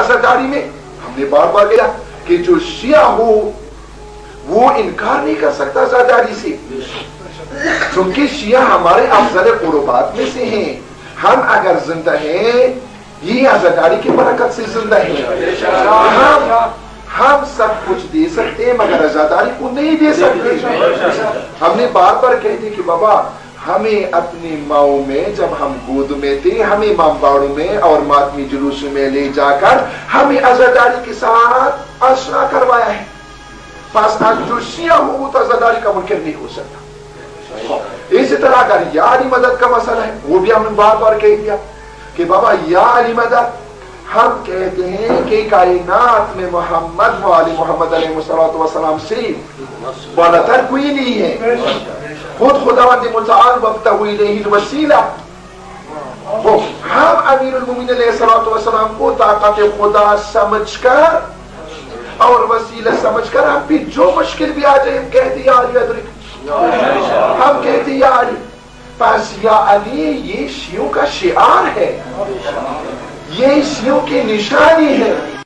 عزاداری میں ہم نے بار بار کہا کہ جو شیعہ ہو وہ انکار نہیں کر سکتا عزاداری سے، چونکہ شیعہ ہمارے افضل قربات میں سے ہیں. ہم اگر زندہ ہیں یہ عزاداری کی برکت سے زندہ ہیں. ہم سب کچھ دے سکتے ہیں مگر عزاداری کو نہیں دے سکتے. ہم نے بار بار کہتے کہ بابا ہمیں اپنی ماؤں میں جب ہم گود میں تھے ہمیں مامباڑوں میں اور ماتمی جلوسوں میں لے جا کر ہمیں عزاداری کے ساتھ آشنا کروایا ہے. پس جو شیعہ ہو وہ تو عزاداری کا منکر نہیں ہو سکتا. اسی طرح اگر یا علی مدد کا مسئلہ ہے وہ بھی ہم نے بار بار کہہ دیا کہ بابا یا علی مدد، ہم کہتے ہیں کہ کائنات میں محمد و علی محمد علیہ السلام سے بالاتر کوئی نہیں ہے. خود خداوند متعال وابتغوا الیہ الوسیلہ. ہم امیر المومنین علیہ السلام کو طاقت خدا سمجھ کر اور وسیلہ سمجھ کر ہم بھی جو مشکل بھی آ جائے ہم کہتے یا علی ادرک، ہم کہتے یا علی. پس یا علی یہ شیعوں کا شعار ہے، یہ شیعوں کی نشانی ہے.